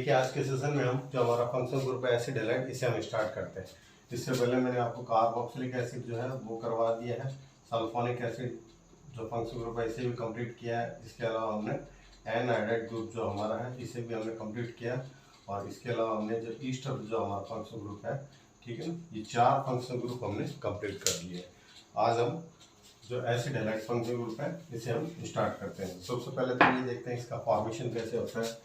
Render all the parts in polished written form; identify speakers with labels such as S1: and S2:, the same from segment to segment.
S1: देखिए आज के सेशन में हम जो हमारा फंक्शन ग्रुप है एसिड हैलाइड इसे हम स्टार्ट करते हैं। इससे पहले मैंने आपको कार्बोक्सिलिक एसिड जो है वो करवा दिया है, सल्फोनिक एसिड जो फंक्शन ग्रुप है इसे भी कंप्लीट किया है। इसके अलावा हमने एनहाइड्राइड ग्रुप जो हमारा है इसे भी हमने कंप्लीट किया और इसके अलावा हमने जो ईस्टर जो हमारा फंक्शन ग्रुप है, ठीक है ना, ये 4 फंक्शन ग्रुप हमने कंप्लीट कर लिए। आज हम जो एसिड हैलाइड फंक्शन ग्रुप है इसे हम स्टार्ट करते हैं। सबसे पहले तो ये देखते हैं इसका फॉर्मेशन कैसे होता है।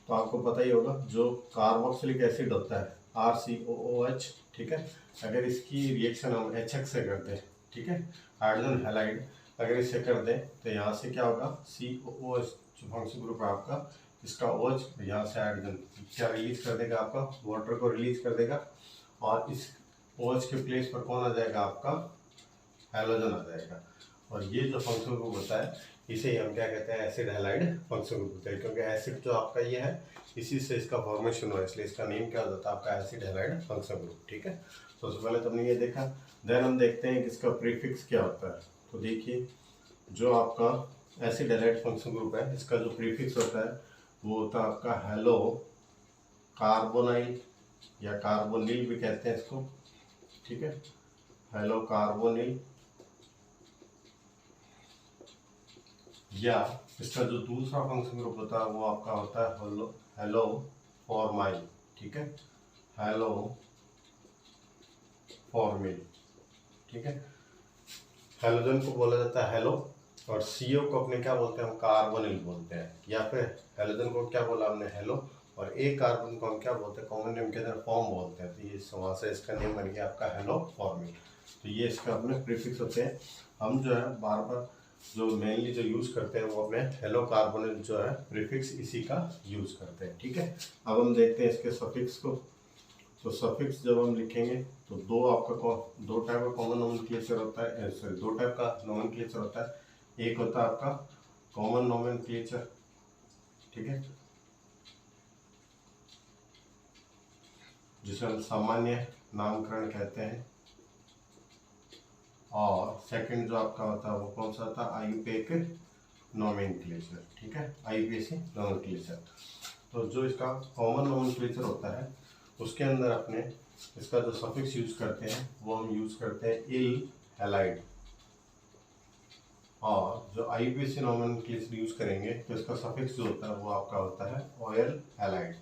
S1: तो आपको पता ही होगा जो कार्बोक्सिलिक एसिड होता है RCOOH, ठीक है, अगर इसकी रिएक्शन हम HX से करते हैं, ठीक है, हाइड्रोजन हैलाइड अगर इससे कर दें तो यहाँ से क्या होगा COOH जो फंक्शन ग्रुप है आपका, इसका OH यहाँ से हाइड्रोजन क्या रिलीज कर देगा, आपका वाटर को रिलीज कर देगा और इस OH के प्लेस पर कौन आ जाएगा, आपका हैलोजन आ जाएगा। और ये जो फंक्शन ग्रुप होता है इसे हम क्या कहते हैं, एसिड हैलाइड फंक्शन ग्रुप होता है, क्योंकि एसिड जो आपका ये है इसी से इसका फॉर्मेशन हुआ है, इसलिए इसका नेम क्या होता है आपका एसिड हैलाइड फंक्शन ग्रुप, ठीक है। तो सबसे पहले तो हमने ये देखा, देन हम देखते हैं कि इसका प्रीफिक्स क्या होता है। तो देखिए जो आपका एसिड हैलाइड फंक्शन ग्रुप है इसका जो प्रीफिक्स होता है वो होता है आपका हेलो कार्बोनाइल या कार्बोनिल भी कहते हैं इसको, ठीक है, हेलो कार्बोनिल। या इसका जो दूसरा फंक्शन ग्रुप होता है वो आपका होता है हेलो फॉर्माइल, ठीक है, हेलो फॉर्मिल, ठीक है। हेलोजन को बोला जाता है हेलो और CO को अपने क्या बोलते हैं, हम कार्बोनिल बोलते हैं। या फिर हेलोजन को क्या बोला हमने, हेलो, और एक कार्बन को हम क्या बोलते हैं, कॉमन नेम के अंदर फॉर्म बोलते हैं। तो ये वहाँ से इसका नेम बन गया आपका हेलो फॉर्मिल। तो ये इसका अपने प्रीफिक्स होते हैं। हम जो है बार बार जो मेनली जो यूज़ करते हैं वो अपने हेलो कार्बोनिल जो है प्रीफिक्स इसी का यूज़ करते हैं, ठीक है। अब हम देखते हैं इसके सफिक्स को। तो सफिक्स जब हम लिखेंगे तो दो टाइप का कॉमन नोमेनक्लेचर होता है, सॉरी 2 टाइप का नोमेनक्लेचर होता है। एक होता है आपका कॉमन नोमेनक्लेचर, ठीक है, जिसे हम सामान्य नामकरण कहते हैं, और सेकंड जो आपका होता है वो कौन सा होता है, आयुपेक नोमेनक्लेचर, ठीक है, आयुपेसी नोमेनक्लेचर। तो जो इसका कॉमन नोमेनक्लेचर होता है उसके अंदर अपने इसका जो सफिक्स यूज करते हैं वो हम यूज करते हैं इल हैलाइड, और जो आयुपेसी नोमेनक्लेचर यूज करेंगे तो इसका सफिक्स जो होता है वो आपका होता है ऑयल हैलाइड,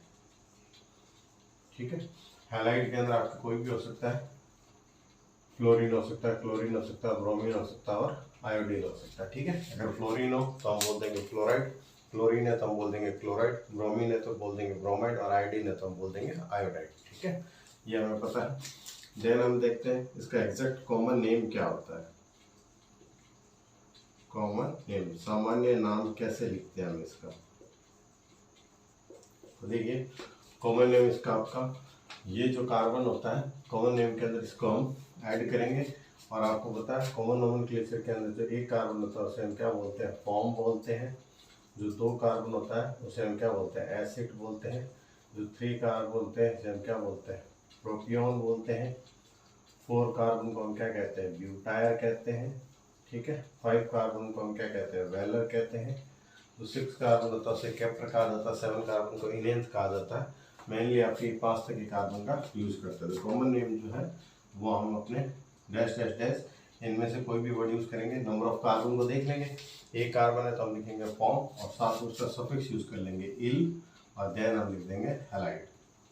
S1: ठीक है। हैलाइड के अंदर आपका कोई भी हो सकता है, फ्लोरीन हो सकता है, क्लोरीन हो सकता है, ब्रोमीन हो सकता है और आयोडीन हो सकता है, ठीक है। अगर फ्लोरीन हो तो हम बोल देंगे फ्लोराइड, क्लोरीन है तो हम बोल देंगे क्लोराइड, ब्रोमीन है तो बोल देंगे ब्रोमाइड और आयोडीन है तो हम बोल देंगे आयोडाइड, ठीक है, ये हमें पता है। देन हम देखते हैं इसका एग्जैक्ट कॉमन नेम क्या होता है। कॉमन नेम, सामान्य नाम कैसे लिखते हैं हम इसका। तो देखिए कॉमन नेम इसका आपका ये जो कार्बन होता है कॉमन नेम के अंदर इसको हम ऐड करेंगे, और आपको पता है कॉमन नोमेनक्लेचर के अंदर जो एक कार्बन होता है उसे हम क्या बोलते हैं, फॉर्म बोलते हैं। जो 2 कार्बन होता है उसे हम क्या बोलते हैं, एसिड बोलते हैं। जो 3 कार्बन बोलते हैं उसे हम क्या बोलते हैं, प्रोपियोन बोलते हैं। 4 कार्बन को हम क्या कहते हैं, ब्यूटायर कहते हैं, ठीक है। 5 कार्बन को हम क्या कहते हैं, वेलर कहते हैं। जो 6 कार्बन होता है उसे केप्टर कहा जाता है। 7 कार्बन को इनेंथ कहा जाता है। मेनली आपके 5 तक के कार्बन का यूज करते हैं। तो कॉमन नेम जो है वो हम अपने डैश डैश डैश इनमें से कोई भी वर्ड यूज करेंगे। नंबर ऑफ कार्बन को देख लेंगे, एक कार्बन है तो हम लिखेंगे फॉर्म और साथ में उसका सफिक्स यूज कर लेंगे इल, और देन हम लिख देंगे हैलाइड,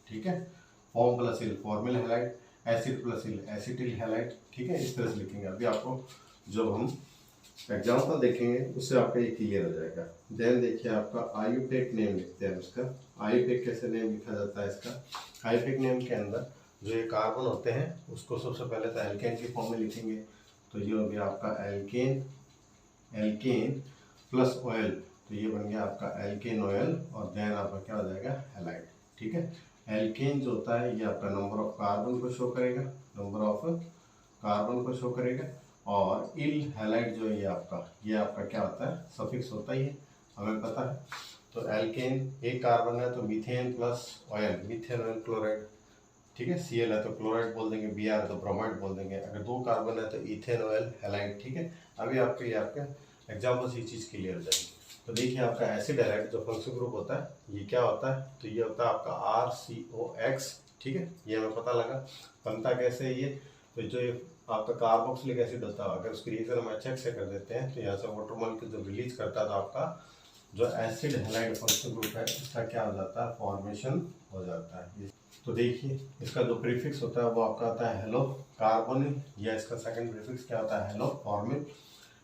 S1: ठीक है। फॉर्म प्लस इल फॉर्मिल हैलाइड, एसिड प्लस इल एसिटिल हैलाइड, ठीक है, इस तरह से लिखेंगे। अभी आपको जब हम एग्जाम्पल देखेंगे उससे आपका ये क्लियर हो जाएगा। देन देखिए आपका आयुपेक नेम लिखते हैं इसका। आयुपेक कैसे नेम लिखा जाता है इसका, आयुपेक नेम के अंदर जो ये कार्बन होते हैं उसको सबसे पहले तो एल्केन की फॉर्म में लिखेंगे। तो ये हो गया आपका एल्केन, एल्केन प्लस ऑयल, तो ये बन गया आपका एल्केन ऑयल, और देन आपका क्या हो जाएगा, हैलाइड, ठीक है। एल्केन जो होता है ये आपका नंबर ऑफ कार्बन को शो करेगा, नंबर ऑफ कार्बन को शो करेगा, और इल हैलाइड जो है ये आपका क्या होता है, सफिक्स होता ही है, हमें पता है। तो एल्केन एक कार्बन है तो methane plus oil, methane oil chloride, ठीक है। Cl है तो क्लोराइड बोल देंगे, Br है तो ब्रोमाइड बोल देंगे। अगर 2 कार्बन है तो इथेन ऑयल हैलाइड, ठीक है। अभी आपके ये आपके एग्जाम्पल से ये चीज़ क्लियर हो जाएगी। तो देखिए आपका एसिड हैलाइड जो फंक्शनल ग्रुप होता है ये क्या होता है, तो ये होता है आपका RCOX। ठीक है, ये हमें पता लगा। बनता कैसे है ये, तो जो ये आपका कार्बोक्सिलिक एसिड होता है, अगर उसकी रिएक्शन हम HX से कर देते हैं तो यहाँ से वाटर मॉलिक्यूल जब रिलीज करता है तो आपका जो एसिड हैलाइड फंक्शनल ग्रुप है इसका क्या हो जाता है, फॉर्मेशन हो जाता है। तो देखिए इसका जो प्रीफिक्स होता है वो आपका आता है हेलो कार्बोनिल, या इसका सेकंड प्रीफिक्स क्या होता है, हेलो फॉर्मिल।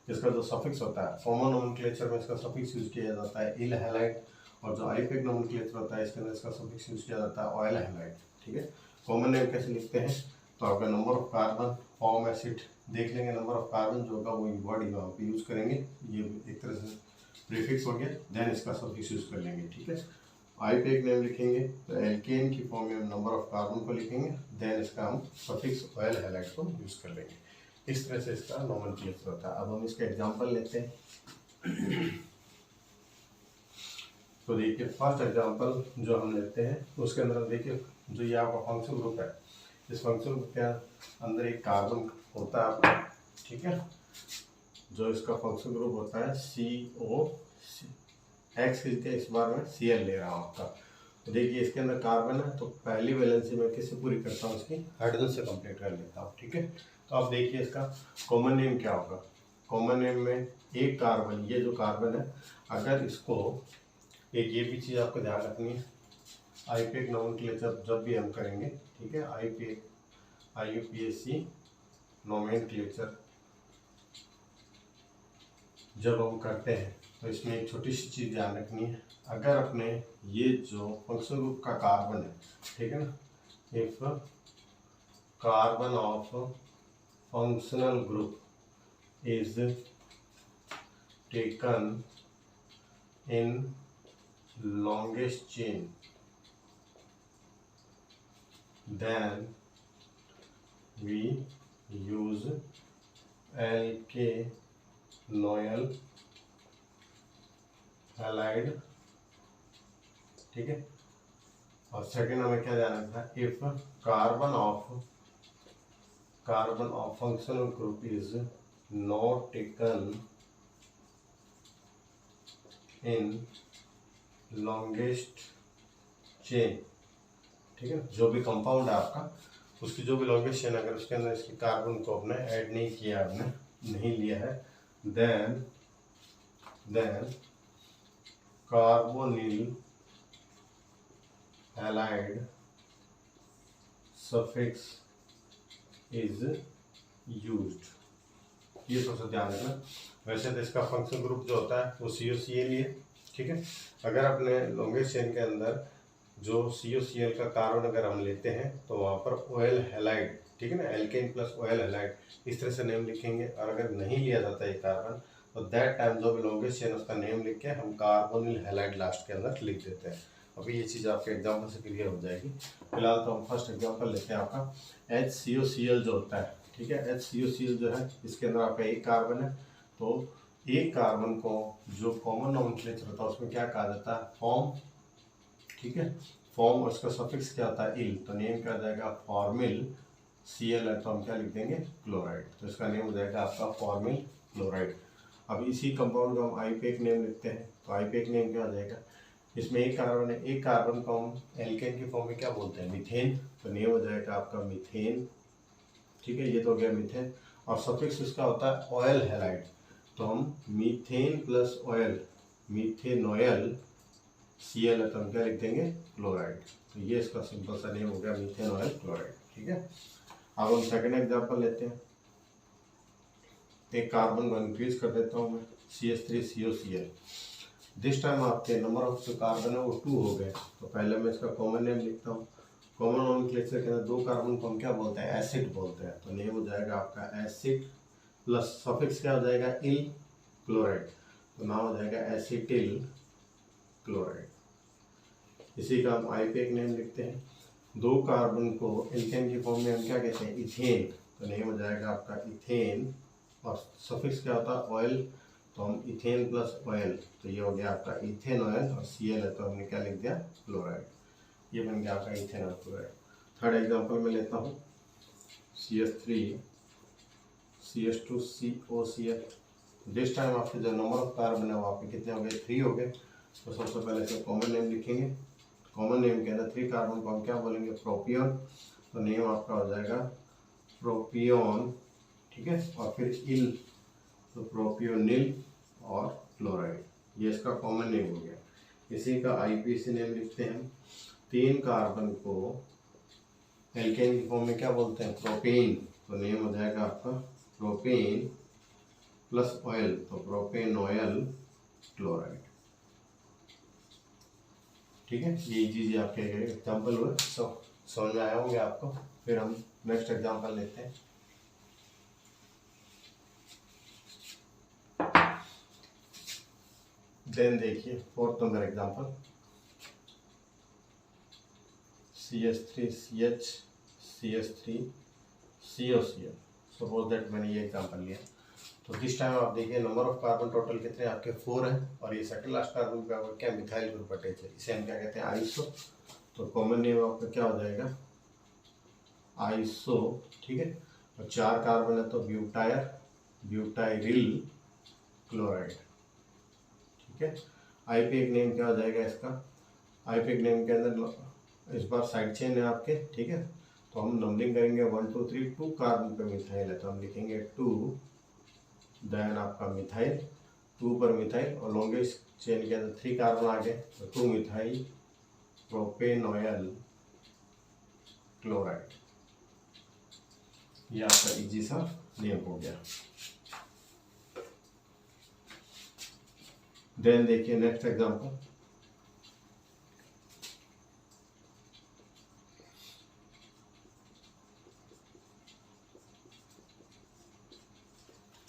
S1: इसका जो सफिक्स होता है कॉमन नोमेनक्लेचर में इसका सफिक्स यूज किया जाता है इल हैलाइड, और जो आईपेक नोमेनक्लेचर होता है इसके अंदर इसका सफिक्स यूज किया जाता है ऑयल हैलाइड। ठीक है, कॉमन नेम कैसे लिखते हैं, तो आपका number of carbon form acid देख लेंगे, नंबर ऑफ कार्बन जो होगा वो वर्ड यहाँ पे यूज करेंगे, ये एक तरह से प्रीफिक्स हो गया, देन इसका सफिक्स यूज कर लेंगे। ठीक है, आईपेक नेम लिखेंगे तो एल्केन की फॉर्म में नंबर ऑफ कार्बन को लिखेंगे, देन इसका हम सफिक्स ऑयल हैलाइड को यूज कर लेंगे। इस तरह से इसका नोमेनक्लेचर होता है। अब हम इसका एग्जांपल लेते हैं। तो देखिए फर्स्ट एग्जांपल जो हम लेते हैं उसके अंदर देखिए जो ये आपका फंक्शनल ग्रुप है, इस फंक्शनल ग्रुप के अंदर एक कार्बन होता है आपका। ठीक है, जो इसका फंक्शनल ग्रुप होता है COX की जगह इस बार मैं Cl ले रहा हूँ आपका। तो देखिए इसके अंदर कार्बन है, तो पहली वैलेंसी में किससे पूरी करता हूँ, इसकी हाइड्रोजन से कंप्लीट कर लेता हूँ। ठीक है, तो आप देखिए इसका कॉमन नेम क्या होगा, कॉमन नेम में एक कार्बन, ये जो कार्बन है अगर इसको एक ये भी चीज़ आपको ध्यान रखनी है, आईपेक नोमेनक्लेचर जब भी हम करेंगे, ठीक है, IUPAC नोमेनक्लेचर जब हम करते हैं तो इसमें एक छोटी सी चीज़ ध्यान रखनी है, अगर अपने ये जो फंक्शनल ग्रुप का कार्बन है, ठीक है ना, if carbon of functional group is taken in longest chain, then we use alkanoyl halide। ठीक है, और सेकेंड हमें क्या ध्यान रखना है, if carbon of functional group is not taken in longest chain. ठीक है, जो भी कंपाउंड है आपका उसकी जो भी लॉन्गेस्ट चेन अगर उसके अंदर इसके कार्बन को आपने ऐड नहीं किया, आपने नहीं लिया है, then carbonyl halide suffix is used. ये सबसे ध्यान रखना। वैसे तो इसका फंक्शनल ग्रुप जो होता है वो COCl ही है। ठीक है, अगर अपने लॉन्गेस्ट चेन के अंदर जो COCl का कार्बन अगर हम लेते हैं तो वहाँ पर ऑयल हैलाइड, ठीक है ना, एल्केन प्लस ऑयल हैलाइड इस तरह से नेम लिखेंगे, और अगर नहीं लिया जाता है कार्बन तो दैट टाइम जो भी लॉन्गेस्ट चेन उसका नेम लिख के हम कार्बोनिल हैलाइड लास्ट के अंदर लिख देते हैं। अभी ये चीज़ आपके एग्जाम्पल से क्लियर हो जाएगी। फिलहाल तो हम फर्स्ट एग्जाम्पल लेते हैं आपका HCOCl जो होता है। ठीक है, HCOCl जो है इसके अंदर आपका एक कार्बन है, तो एक कार्बन को जो कॉमन नोमेनक्लेचर होता है उसमें क्या कहा जाता है, फॉर्म। ठीक है, फॉर्म और उसका सफिक्स क्या होता है, इल, तो नेम क्या हो जाएगा, फॉर्मिल। Cl है तो हम क्या लिख देंगे, क्लोराइड, तो इसका नेम हो जाएगा आपका फॉर्मिल क्लोराइड। अब इसी कंपाउंड को हम आईपेक नेम लिखते हैं, तो आईपेक नेम क्या हो जाएगा, इसमें एक कार्बन है, एक कार्बन को हम एल्केन की फॉर्म में क्या बोलते हैं, मीथेन, तो नेम हो जाएगा आपका मीथेन। ठीक है, ये तो हो गया मीथेन, और सफिक्स इसका होता है ऑयल हैलाइड, तो हम मीथेन प्लस ऑयल, मीथेनॉयल, Cl है तो हम क्या लिख देंगे, क्लोराइड, तो ये इसका सिंपल सा नेम हो गया मीथेनॉयल क्लोराइड। ठीक है, अब हम सेकंड एग्जांपल लेते हैं। एक कार्बन को इंक्रीज कर देता हूँ मैं, CH3COCl। दिस टाइम आपके नंबर ऑफ जो कार्बन है वो 2 हो गए, तो पहले मैं इसका कॉमन नेम लिखता हूँ। कॉमन नोमेनक्लेचर के अंदर दो कार्बन को हम क्या बोलते हैं, एसिड बोलते हैं, तो नेम हो जाएगा आपका एसिड, प्लस सफिक्स क्या हो जाएगा, इल, क्लोराइड, तो नाम हो जाएगा एसिटिल क्लोराइड। इसी का हम आईपेक नेम लिखते हैं। दो कार्बन को एल्केन की फॉर्म में हम क्या कहते हैं, इथेन, तो नेम हो जाएगा आपका इथेन, और सफिक्स क्या होता है, ऑयल, तो हम इथेन प्लस ऑयल, तो ये हो गया आपका इथेन ऑयल, और Cl है तो हमने क्या लिख दिया, क्लोराइड, ये बन गया आपका इथेन और क्लोराइड। थर्ड एग्जांपल में लेता हूँ, CH3CH2COCl, दिस टाइम आपके जो नंबर ऑफ कार्बन है वो आपके कितने हो गए, 3 हो गए। तो सबसे पहले इसका कॉमन नेम लिखेंगे। कॉमन नेम के अंदर 3 कार्बन को हम क्या बोलेंगे, प्रोपियोन। तो नेम आपका हो जाएगा प्रोपियोन, ठीक है। और फिर इल, तो प्रोपियोनिल और क्लोराइड, ये इसका कॉमन नेम हो गया। इसी का आईपीसी नेम लिखते हैं। 3 कार्बन को एल्केन की फॉर्म में क्या बोलते हैं, प्रोपेन। तो नेम हो जाएगा आपका प्रोपेन प्लस ऑयल, तो प्रोपेनॉयल क्लोराइड, ठीक है। ये चीज़ आपके एग्जाम्पल हुए, समझ में आए होंगे आपको। फिर हम नेक्स्ट एग्जाम्पल लेते हैं। देन देखिए 4th number example, CH3CH CH3 COCl। Suppose that मैंने ये एग्जाम्पल लिया। तो दिस टाइम आप देखिए नंबर ऑफ कार्बन टोटल कितने आपके 4 हैं, और ये सेकंड लास्ट कार्बन का क्या, मिथाइल ग्रुप अटैच है, इसे हम क्या कहते हैं, आइसो। तो कॉमन नेम आपका क्या हो जाएगा, आइसो, ठीक है। और 4 कार्बन है तो ब्यूटायर, ब्यूटाइरिल क्लोराइड, ठीक है। आईपीएक नेम क्या हो जाएगा इसका, आईपीएक नेम के अंदर इस बार साइड चेन है आपके, ठीक है। तो हम नंबरिंग करेंगे 1 2 3, 2 कार्बन पे मिथाइल है तो हम लिखेंगे 2, देन आपका मिथाइल, 2 पर मिथाइल, और लॉन्गेस्ट चेन के अंदर 3 कार्बन आ गए तो 2 मिथाइल प्रोपेनॉयल क्लोराइड, ये आपका इजी सा नेम हो गया। देन देखिए नेक्स्ट एग्जांपल,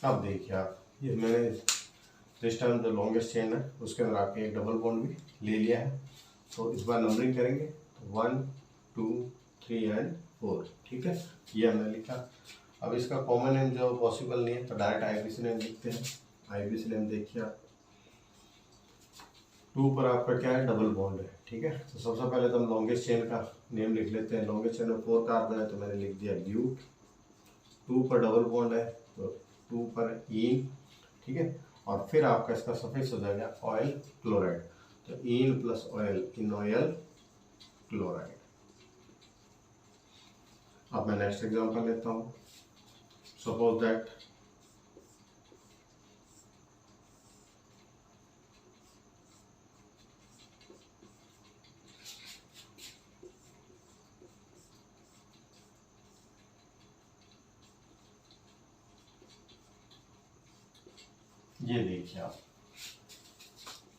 S1: अब देखिए आप, ये मैंने दिस टाइम जो लॉन्गेस्ट चेन है उसके अंदर आपके एक डबल बॉन्ड भी ले लिया है। तो इस बार नंबरिंग करेंगे 1 2 3 एंड 4, ठीक है, ये हमने लिखा। अब इसका कॉमन नेम जो पॉसिबल नहीं है तो डायरेक्ट आईपीसी नेम लिखते हैं। आईपीसी नेम देखिए आप, 2 पर आपका क्या है, डबल बॉन्ड है, ठीक है। तो सबसे पहले तो हम लॉन्गेस्ट चेन का नेम लिख लेते हैं। लॉन्गेस्ट चेन में 4 कार्बन है तो मैंने लिख दिया ब्यूट। 2 पर डबल बॉन्ड है तो 2 पर इन, ठीक है। और फिर आपका इसका सफिक्स हो जाएगा ऑयल क्लोराइड, तो इन प्लस ऑयल, इनऑयल क्लोराइड। अब मैं नेक्स्ट एग्जांपल लेता हूँ। सपोज दैट ये देखिए आप,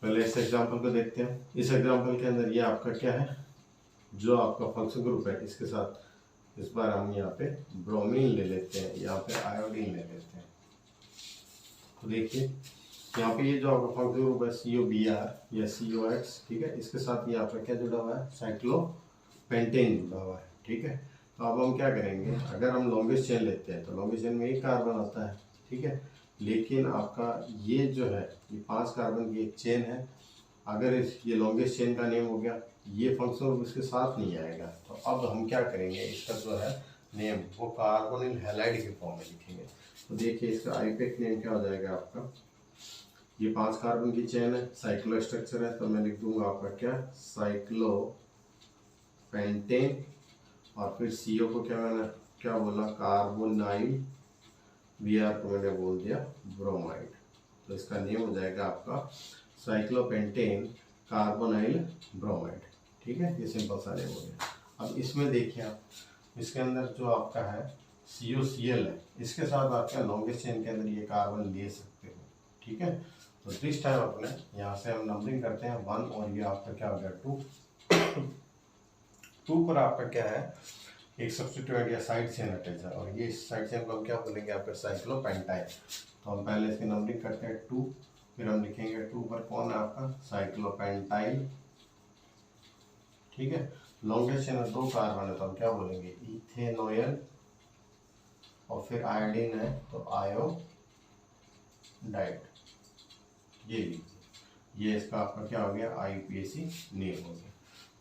S1: पहले इस एग्जांपल को देखते हैं। इस एग्जांपल के अंदर ये आपका क्या है, जो आपका फंक्शन ग्रुप है इसके साथ इस बार हम यहाँ पे ब्रोमीन ले लेते हैं, यहाँ पे आयोडीन ले लेते हैं। तो देखिए यहाँ पे ये जो आपका फंक्शन ग्रुप है COBr या COX, ठीक है, इसके साथ ये आपका क्या जुड़ा हुआ है, साइक्लोपेंटेन जुड़ा हुआ है, ठीक है। तो अब हम क्या करेंगे, अगर हम लॉन्गेस्ट चेन लेते हैं तो लॉन्गेस्ट चेन में एक कार्बन होता है, ठीक है। लेकिन आपका ये जो है ये 5 कार्बन की एक चेन है। अगर ये लॉन्गेस्ट चेन का नेम हो गया, ये फंक्शन ग्रुप इसके साथ नहीं आएगा। तो अब हम क्या करेंगे, इसका जो है नेम वो कार्बोनिल हैलाइड के फॉर्म में लिखेंगे। तो देखिए इसका आईपीएक नेम क्या हो जाएगा आपका, ये 5 कार्बन की चेन है, साइक्लो स्ट्रक्चर है तो मैं लिख दूंगा आपका क्या, साइक्लो पेंटेन, और फिर CO को क्या मैंने क्या बोला, कार्बोनाइल, Br को मैंने बोल दिया ब्रोमाइड। तो इसका नेम हो जाएगा आपका साइक्लोपेंटेन कार्बोनाइल ब्रोमाइड, ठीक है। ये सिंपल सा नेम हो गया। अब इसमें देखिए आप, इसके अंदर जो आपका है COCl है, इसके साथ आप क्या लॉन्गेस्ट चेन के अंदर ये कार्बन ले सकते हो, ठीक है। तो दिस टाइम अपने यहाँ से हम नंबरिंग करते हैं 1, और ये आपका क्या हो गया 2। 2 पर आपका क्या है, एक सब्स्टिट्यूएंट या साइड चेन अटैच है, और ये साइड चेन को हम क्या बोलेंगे आपका साइक्लोपेंटाइल। तो हम पहले इसकी नंबरिंग करते हैं 2, फिर हम लिखेंगे 2 पर कौन है आपका, साइक्लोपेंटाइल, ठीक है। लॉन्गेस्ट चेन में 2 कार्बन है तो हम क्या बोलेंगे, इथेनॉयल, और फिर आयोडीन है तो आयोडाइड, ये इसका आपका क्या हो गया, आईपीएसी नेम हो गया।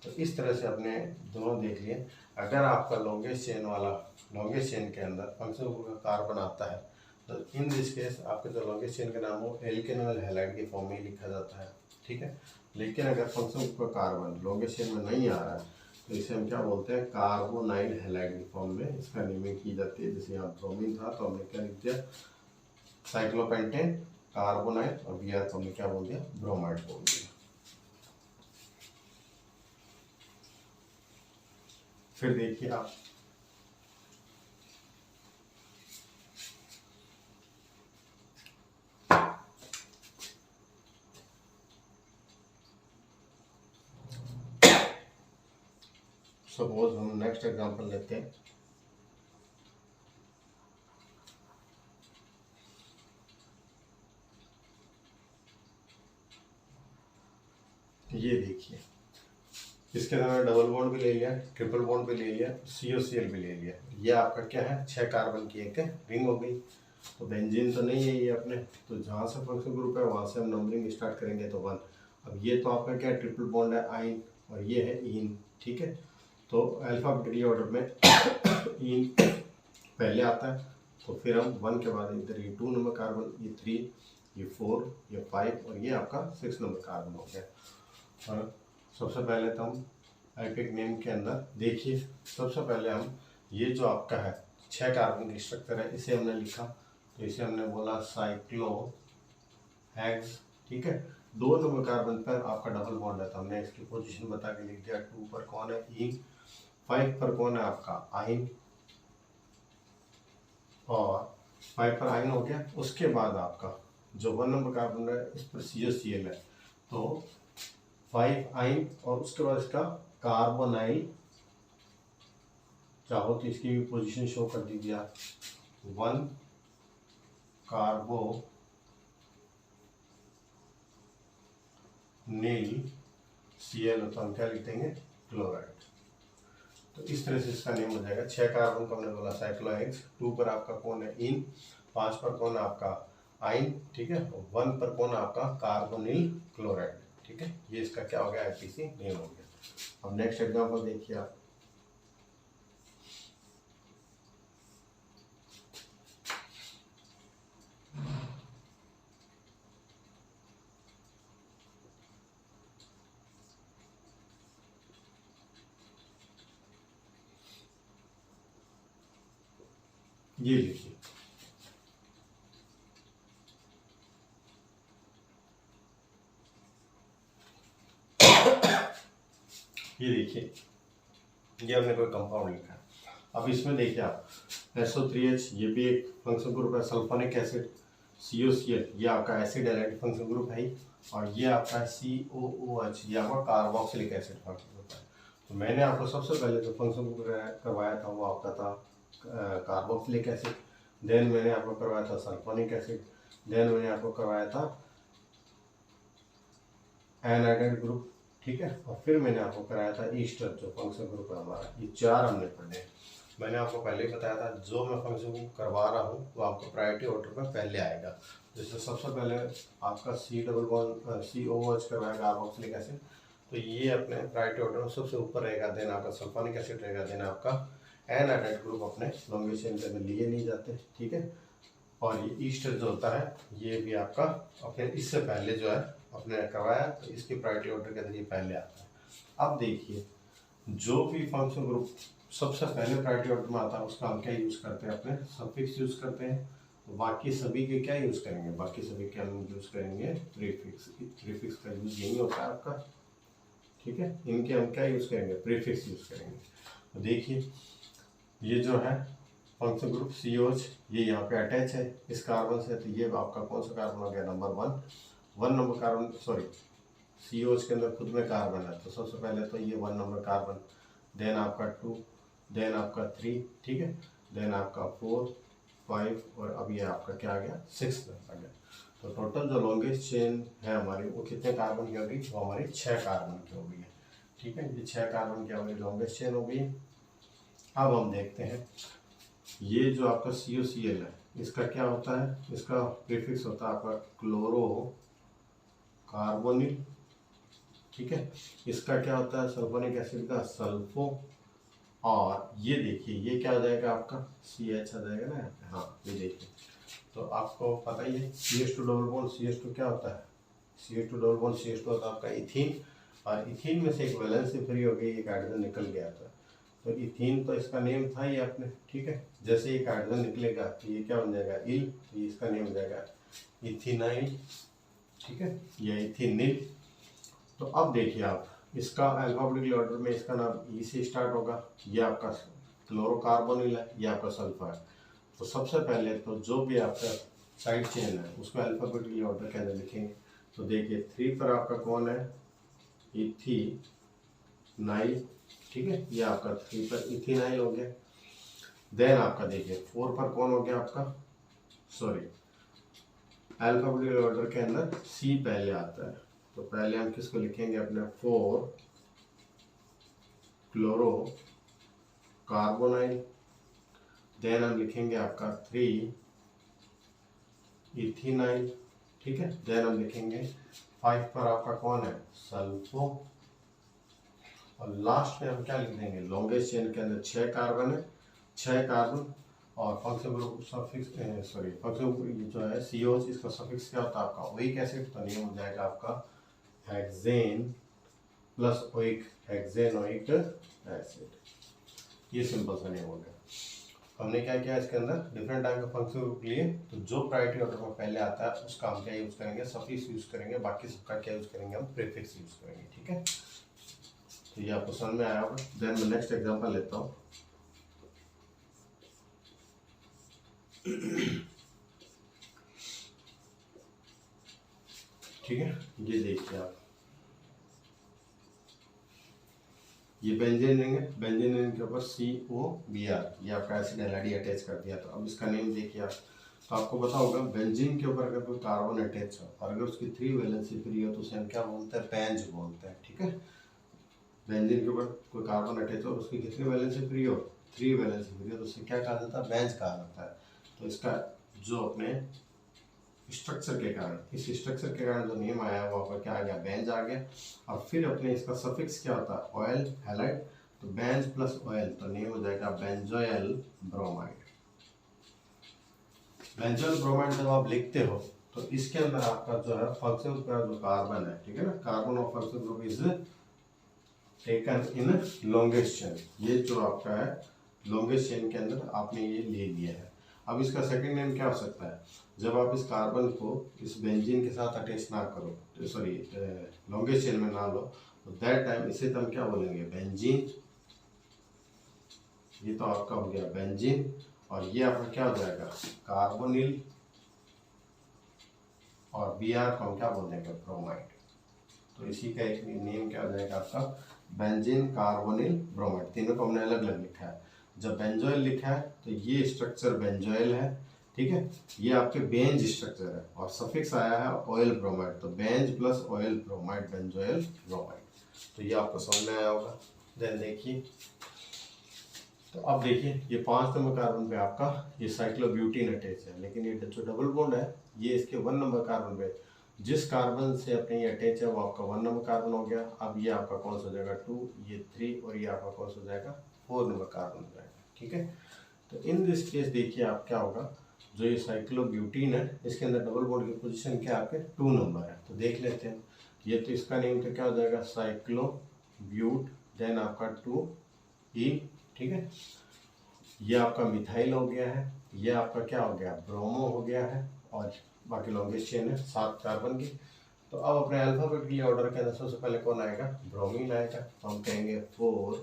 S1: तो इस तरह से अपने दोनों देख लिए। अगर आपका लॉन्गेस्ट चेन के अंदर फंक्शन ग्रुप का कार्बन आता है तो इन दिस केस आपका जो लॉन्गेस्ट चेन का नाम हो एल्केनॉल हैलाइड के फॉर्म में लिखा जाता है, ठीक है। लेकिन अगर फंक्शन ग्रुप का कार्बन लॉन्गेस्ट चेन में नहीं आ रहा है तो इसे हम क्या बोलते हैं, कार्बोनाइल हैलाइड के फॉर्म में इसका नेमिंग की जाती है। जैसे यहाँ ब्रोमीन था तो हमने क्या लिख दिया, साइक्लोपेंटेन कार्बोनाइल, और Br को हमने क्या बोल दिया, ब्रोमाइड बोल दिया। फिर देखिए आप सपोज हम नेक्स्ट एग्जांपल लेते हैं। ये देखिए, इसके अंदर मैंने डबल बॉन्ड भी ले लिया, ट्रिपल बॉन्ड भी ले लिया, COCl भी ले लिया। ये आपका क्या है, 6 कार्बन की एक रिंग हो गई। तो बेंजीन तो नहीं है ये अपने, तो जहाँ से फंक्शन ग्रुप है वहाँ से हम नंबरिंग स्टार्ट करेंगे तो 1। अब ये तो आपका क्या ट्रिपल बॉन्ड है आइन, और ये है इन, ठीक है। तो अल्फाबेटिक ऑर्डर में इन पहले आता है, तो फिर हम 1 के बाद इधर ये 2 नंबर कार्बन, ये 3, ये 4, ये 5 और ये आपका 6 नंबर कार्बन हो गया। और सबसे पहले तो हम एपिक नेम के अंदर देखिए, सबसे पहले हम ये जो आपका है 6 कार्बन की स्ट्रक्चर है, इसे हमने लिखा, तो इसे हमने बोला साइक्लो हेक्स, ठीक है। 2 नंबर कार्बन पर आपका डबल बॉन्ड है तो हमने इसकी पोजीशन बता के लिख दिया। 2 पर कौन है, इन, 5 पर कौन है आपका आइन, और 5 पर आइन हो गया। उसके बाद आपका जो 1 नंबर कार्बन है इस पर COCl है, तो 5 आइन, और उसके बाद इसका कार्बोनाइल, चाहो तो इसकी भी पोजीशन शो कर दीजिए आप, 1 कार्बो नील Cl, तो हम क्या लिख देंगे, क्लोराइड। तो इस तरह से इसका नेम हो जाएगा। 6 कार्बन को हमने बोला साइक्लोहेक्स, 2 पर आपका कौन है, इन, 5 पर कौन है आपका आइन, ठीक है, 1 पर कौन है आपका कार्बोनिल क्लोराइड, ठीक है। ये इसका क्या हो गया, IPC नेम हो गया। अब नेक्स्ट एग्जांपल देखिए आप, ये लिखिए, ये देखिए, ये हमने कोई कंपाउंड लिखा है। अब इसमें देखिए आप SO3H, ये भी एक फंक्शन ग्रुप है। सल्फोनिक एसिड, COCl, ये आपका एसिड हैलाइड फंक्शन ग्रुप है ही, और ये आपका COOH, ये आपका कार्बोक्सिलिक एसिड फंक्शन ग्रुप है। तो मैंने आपको सबसे पहले जो फंक्शन ग्रुप करवाया था वो आपका था कार्बोक्सिलिक एसिड, देन मैंने आपको करवाया था सल्फोनिक एसिड, देन मैंने आपको करवाया था एनाइडाइड ग्रुप, ठीक है, और फिर मैंने आपको कराया था ईस्टर जो फंक्शन ग्रुप है हमारा। ये 4 हमने पढ़े। मैंने आपको पहले ही बताया था जो मैं फंक्शन ग्रुप करवा रहा हूँ वो आपको प्रायोरिटी ऑर्डर में पहले आएगा। जैसे सबसे पहले आपका COOH करवाएगा कार्बोक्सिलिक एसिड, तो ये अपने प्रायोरिटी ऑर्डर में सबसे ऊपर रहेगा, देन आपका सल्फोनिक एसिड रहेगा, देन आपका एनाइडाइड ग्रुप अपने लॉन्गेस्ट चेन के अंदर लिए नहीं जाते, ठीक है। और ये ईस्टर जो होता है ये भी आपका अपने इससे पहले जो है अपने करवाया, तो इसकी प्रायोरिटी ऑर्डर के अंदर ये पहले आता है। अब देखिए, जो भी फंक्शन ग्रुप सबसे पहले प्रायोरिटी ऑर्डर में आता है उसका हम क्या यूज़ करते हैं, अपने सफिक्स यूज़ करते हैं। तो बाकी सभी के क्या यूज़ करेंगे, बाकी सभी के हम यूज़ करेंगे प्रीफिक्स। प्रीफिक्स का यूज़ यही होता है आपका, ठीक है। इनके हम क्या यूज़ करेंगे, प्रीफिक्स यूज़ करेंगे। तो देखिए, ये जो है फंक्शन ग्रुप COH, ये यहाँ पे अटैच है इस कार्बन से, तो ये आपका कौन सा कार्बन हो गया, number 1 number carbon, sorry COH के अंदर खुद में कार्बन है, तो सबसे पहले तो ये 1 नंबर कार्बन, देन आपका 2, देन आपका 3, ठीक है, देन आपका 4, 5, और अब ये आपका क्या आ गया, 6 आ गया। तो टोटल जो लॉन्गेस्ट चेन है हमारी वो कितने कार्बन की होगी, वो हमारी 6 कार्बन की हो गई है, ठीक है। ये 6 कार्बन की हमारी लॉन्गेस्ट चेन हो गई। अब हम देखते हैं ये जो आपका COCl है इसका क्या होता है, इसका प्रीफिक्स होता है आपका क्लोरो कार्बोनिल, ठीक है। इसका क्या होता है सल्फोनिक एसिड का, सल्फो, और ये देखिए ये क्या हो जाएगा आपका CH आ जाएगा ना, हाँ ये देखिए। तो आपको पता ही है CH2 डबल बॉन्ड CH2 क्या होता है, CH2 डबल बॉन्ड CH2 होता है आपका इथीन, और इथीन में से एक वैलेंसी फ्री हो गई, एक हाइड्रोजन निकल गया था। तो इथीन तो इसका नेम था ही आपने, ठीक है। जैसे एक हाइड्रोजन निकलेगा तो ये क्या बन जाएगा इल, तो ये इसका नेम हो जाएगा इथिनाइल, ठीक है, या इथिनिल। तो अब देखिए आप इसका अल्फाबेटिकल ऑर्डर में इसका नाम ई से स्टार्ट होगा, ये आपका क्लोरोकार्बोनिल है, ये आपका सल्फर है। तो सबसे पहले तो जो भी आपका साइड चेन है उसको अल्फाबेटिकल ऑर्डर के अंदर लिखेंगे। तो देखिए 3 पर आपका कौन है, इथिनाइल, ठीक है, ये आपका 3 पर इथिनाइल हो गया। देन आपका देखिए 4 पर कौन हो गया आपका, सॉरी अल्फाबेटिकल ऑर्डर के अंदर सी पहले आता है। तो पहले हम किसको लिखेंगे अपने 4 क्लोरो कार्बोनाइल। देन हम लिखेंगे आपका 3 इथिनाइल, ठीक है। देन हम लिखेंगे 5 पर आपका कौन है सल्फो, और लास्ट में हम क्या लिख देंगे, लॉन्गेस्ट चेन के अंदर 6 कार्बन है, 6 कार्बन, और function group suffix sorry function group जो है COH, इसका सफिक्स क्या होता है आपका ओइक एसिड, तो नेम हो जाएगा आपका हेक्सेन प्लस ओइक, हेक्सेनोइक एसिड। ये सिंपल सा नेम हो गया। हमने क्या किया इसके अंदर डिफरेंट टाइप के फंक्शन ग्रुप लिए, तो जो प्रायोरिटी ऑर्डर में पहले आता है उसका हम क्या यूज करेंगे, सफिक्स यूज करेंगे, बाकी सबका क्या यूज करेंगे हम प्रीफिक्स यूज करेंगे, ठीक है। तो ये आपको समझ में आया होगा। देन मैं नेक्स्ट एग्जांपल लेता हूँ। ठीक है, ये देखिए आप, ये बेंजीन लेंगे, बेंजीन के ऊपर COBr, ये आपका एसिड एलआईडी अटैच कर दिया। तो अब इसका नेम देखिए आप, तो आपको पता होगा बेंजीन के ऊपर अगर कोई कार्बन अटैच हो और अगर उसकी 3 वैलेंसी फ्री हो तो उसे हम क्या बोलते हैं, बेंज बोलते हैं, ठीक है। बेंजीन के ऊपर कोई कार्बन अटैच हो, उसकी कितनी वैलेंसी फ्री हो, 3 वैलेंसी फ्री हो, तो उसे क्या कहा जाता है, बेंज कहा जाता है। तो इसका जो अपने स्ट्रक्चर के कारण, इस स्ट्रक्चर के कारण जो नेम आया वो आपका क्या आ गया, बेंज आ गया। और फिर अपने इसका सफिक्स क्या होता है, ऑयल हैलाइड, तो बेंज प्लस ऑयल, तो नेम हो जाएगा बेंजोइल ब्रोमाइड। बेंजोइल ब्रोमाइड जब आप लिखते हो तो इसके अंदर आपका जो है फंक्शन का जो कार्बन है, ठीक है ना, carbon of function group is taken in longest chain. ये जो आपका है लॉन्गेस्ट चेन के अंदर आपने ये ले लिया है। अब इसका सेकंड नेम क्या हो सकता है, जब आप इस कार्बन को इस बेंजीन के साथ अटैच ना करो, तो सॉरी लॉन्गेस्ट चेन में ना लो, तो दैट टाइम इसे तो हम क्या बोलेंगे, बेंजीन। ये तो आपका हो गया बेंजीन, और ये आपका क्या हो जाएगा, कार्बोनिल, और Br को हम क्या बोल देंगे, ब्रोमाइड। तो इसी का एक नेम क्या हो जाएगा आपका, बेंजीन कार्बोनिल ब्रोमाइड। तीनों को हमने अलग अलग लिखा है। जब बेंजोइल लिखा है तो ये स्ट्रक्चर बेंजोइल है, ठीक है, ये आपके बेंज स्ट्रक्चर है, और सफिक्स आया है ऑयल ब्रोमाइड, तो Benz plus oil bromide, benzoyl bromide. तो ये आपको समझ में आया होगा। देन देखिए, तो अब देखिए ये 5 नंबर कार्बन पे आपका ये साइक्लोब्यूटेन अटैच है, लेकिन ये जो डबल बॉन्ड है ये इसके 1 नंबर कार्बन पे, जिस कार्बन से अपने ये अटैच है वो आपका 1 नंबर कार्बन हो गया। अब ये आपका कौन सा हो जाएगा 2, ये 3, और ये आपका कौन सा हो जाएगा 4 नंबर कार्बन हो जाएगा, ठीक है। तो इन दिस केस देखिए आप क्या होगा, जो ये साइक्लोब्यूटेन है इसके अंदर डबल बॉन्ड की पोजीशन क्या आपके 2 नंबर है। तो देख लेते हैं, ये तो इसका नेम तो क्या हो जाएगा, साइक्लोब्यूट, देन आपका 2 ई, ठीक है। ये आपका मिथाइल हो गया है, ये आपका क्या हो गया, ब्रोमो हो गया है, और बाकी लॉन्गेस्ट चेन है 7 कार्बन की। तो अब अपने अल्फाबेटिकली ऑर्डर के अंदर सबसे पहले कौन आएगा, ब्रोमीन आएगा, तो हम कहेंगे 4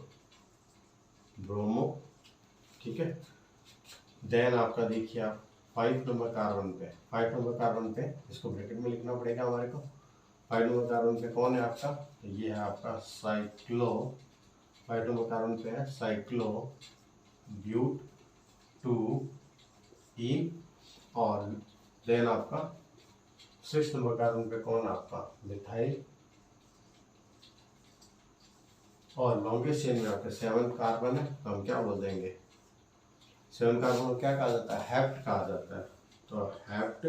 S1: ब्रोमो, ठीक है। देन आपका देखिए आप 5 नंबर कार्बन पे, 5 नंबर कार्बन पे इसको ब्रैकेट में लिखना पड़ेगा हमारे को। 5 नंबर कार्बन पे कौन है आपका, तो ये है आपका साइक्लो, 5 नंबर कार्बन पे है साइक्लो ब्यूट 2 ई, और देन आपका 6 नंबर कार्बन पे कौन आपका, मिथाइल, और लॉन्गेस्ट चेन में आपके 7 कार्बन है, तो हम क्या बोल देंगे, 7 कार्बन को क्या कहा जाता है, हेप्ट कहा जाता है। तो हेप्ट,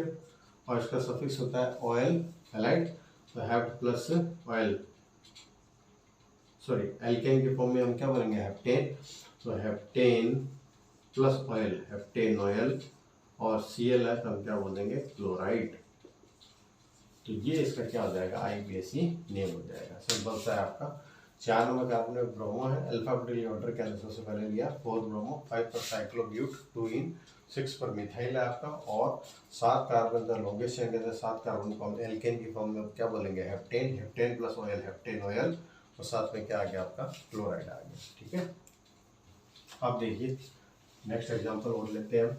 S1: और इसका सफिक्स होता है ऑयल हैलाइड, तो hept plus oyl, sorry alkane के फॉर्म में हम क्या बोलेंगे, हेप्टेन। तो heptane plus oyl, heptane oyl, और Cl है तो हम क्या बोल देंगे, क्लोराइड। तो ये इसका क्या हो जाएगा, IUPAC नेम हो जाएगा। सिंपल सा है आपका। 4 नंबर कार्बन में ब्रोमो है, अल्फाबेटिकली ऑर्डर के अंदर सबसे पहले लिया 4 ब्रोमो, 5 पर साइक्लोब्यूट, 2 इन, 6 पर मिथाइल है आपका, और 7 कार्बन द लॉन्गेस्ट चेन के अंदर 7 कार्बन को हम एल्केन की फॉर्म में क्या बोलेंगे, heptane, heptane plus oyl, heptane oyl, और साथ में क्या आ गया आपका, क्लोराइड आ गया। ठीक है, अब देखिए नेक्स्ट एग्जांपल और लेते हैं हम।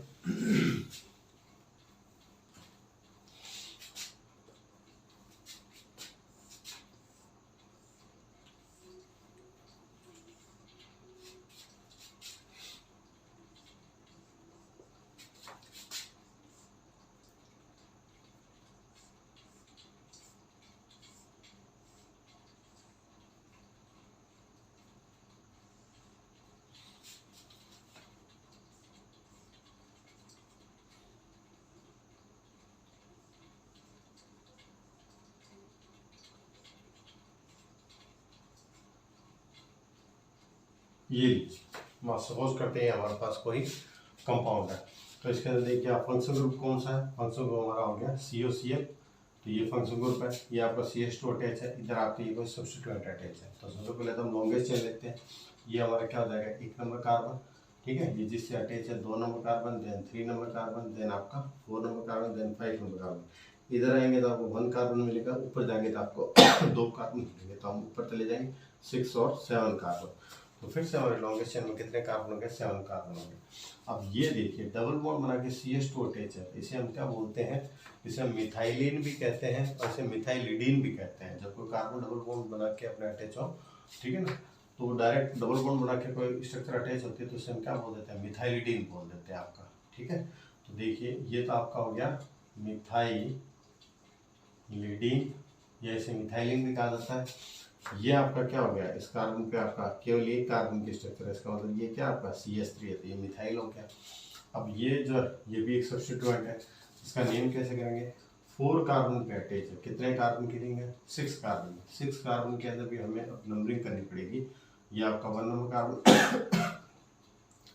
S1: ये सपोज करते हैं हमारे पास कोई कंपाउंड है, तो इसके अंदर देखिए आप फंक्शन ग्रुप कौन सा है, फंक्शन ग्रुप हमारा हो गया COCl, तो ये फंक्शन ग्रुप है, ये आपका CH2 अटैच है, इधर आपका ये कोई सब्स्टिट्यूएंट अटैच है। तो सबसे पहले तो हम लॉन्गेस्ट चेन लेते हैं, ये हमारा क्या हो जाएगा, 1 नंबर कार्बन, ठीक है, ये जिससे अटैच है 2 number carbon, then 3 number carbon, then आपका 4 number carbon, then 5 number carbon. इधर आएंगे तो आपको 1 कार्बन मिलेगा, ऊपर जाएंगे तो आपको 2 कार्बन मिलेंगे, तो हम ऊपर चले जाएंगे 6 और 7 कार्बन। तो फिर से हमारे लॉन्गेस्ट चेन में कितने कार्बन हो गए, 7 कार्बन हो गए। अब ये देखिए डबल बॉन्ड बना के CH2 अटैच है, इसे हम क्या बोलते हैं, इसे हम मिथाइलिन भी कहते हैं और इसे मिथाइलिडीन भी कहते हैं। जब कोई कार्बन डबल बॉन्ड बना के अपने अटैच हो, ठीक है ना, तो डायरेक्ट डबल बॉन्ड बना के कोई स्ट्रक्चर अटैच होती है तो इसे हम क्या बोल देते हैं, मिथाइलिडीन बोल देते हैं आपका। ठीक है, तो देखिए ये तो आपका हो गया मिथाइलिडीन, या इसे मिथाइलिन भी कहा जाता है। ये आपका क्या हो गया, इस कार्बन पे आपका केवल एक कार्बन की स्ट्रक्चर है, इसका मतलब ये क्या आपका CH3 है, तो ये मिथाइल हो गया। अब ये जो ये भी एक सब्स्टिट्यूएंट है, इसका नेम कैसे करेंगे, 4 कार्बन पे अटैच है, कितने कार्बन के लेंगे, 6 कार्बन, 6 कार्बन के अंदर भी हमें नंबरिंग करनी पड़ेगी। ये आपका 1 नंबर कार्बन,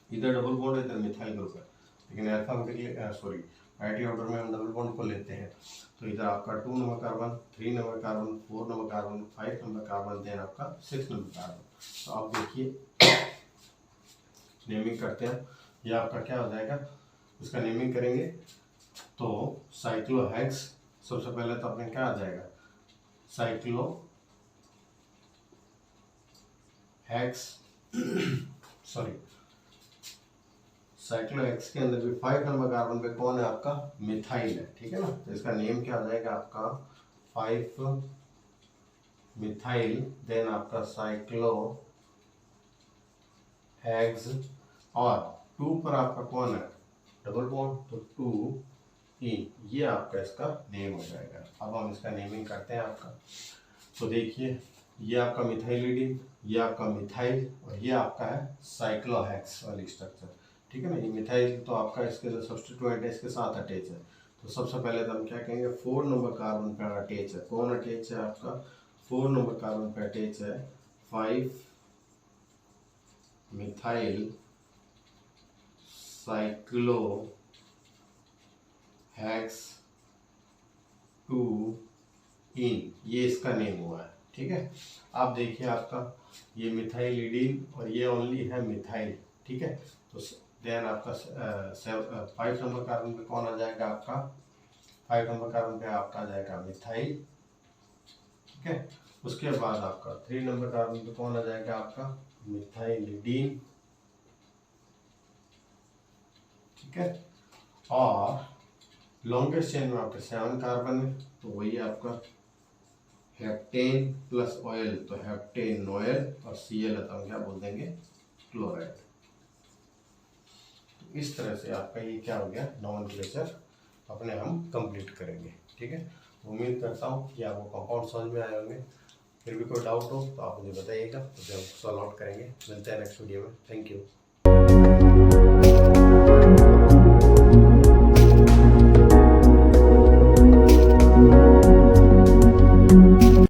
S1: इधर डबल बॉन्ड है, इधर मिथाइल ग्रुप है, लेकिन अल्फाबेटिकली सॉरी आईटी ऑर्डर में हम डबल बॉन्ड को लेते हैं। तो इधर आपका 2 number carbon, 3 number carbon, 4 number carbon, 5 number carbon, then आपका 6 नंबर कार्बन। तो आप देखिए नेमिंग करते हैं, ये आपका क्या हो जाएगा, इसका नेमिंग करेंगे तो साइक्लोहेक्स, सबसे पहले तो अपने क्या आ जाएगा, साइक्लो हेक्स सॉरी साइक्लोहेक्स के अंदर भी 5 नंबर कार्बन पे कौन है आपका, मिथाइल है, ठीक है ना, तो इसका नेम क्या हो जाएगा आपका 5 मिथाइल, देन आपका साइक्लो हेक्स, और 2 पर आपका कौन है, डबल बॉन्ड, तो 2 इन, ये आपका इसका नेम हो जाएगा। अब हम इसका नेमिंग करते हैं आपका, तो देखिए ये आपका मिथाइलिडीन, ये आपका मिथाइल, और ये आपका है साइक्लोहेक्स वाली स्ट्रक्चर, ठीक है ना। ये मिथाइल तो आपका इसके जो सब्स्टिट्यूएंट है इसके साथ अटैच है, तो सबसे पहले तो हम क्या कहेंगे, 4 नंबर कार्बन पर अटैच है, कौन अटैच है आपका, 4 नंबर कार्बन पर अटैच है 5 मिथाइल साइक्लो हेक्स 2 इन, ये इसका नेम हुआ है, ठीक है। आप देखिए आपका ये मिथाइलिडीन और ये ओनली है मिथाइल, ठीक है। तो देन आपका 5 नंबर कार्बन पे कौन आ जाएगा आपका, 5 नंबर कार्बन पे आपका आ जाएगा मिथाइल, ठीक है। उसके बाद आपका 3 नंबर कार्बन पे कौन आ जाएगा आपका, मिथाइलिडीन, ठीक है। और लॉन्गेस्ट चेन में आपके 7 कार्बन है, तो वही आपका हेप्टेन प्लस ऑयल, तो हेप्टेन ऑयल, और Cl है तो हम क्या बोल देंगे, क्लोराइड। तो इस तरह से आपका ये क्या हो गया, नॉमेनक्लेचर अपने हम कंप्लीट करेंगे, ठीक है। उम्मीद करता हूँ कि आपको कंपाउंड समझ में आए होंगे। फिर भी कोई डाउट हो तो आप मुझे बताइएगा, तो हम सॉल्व आउट करेंगे। मिलते हैं नेक्स्ट वीडियो में। Thank you.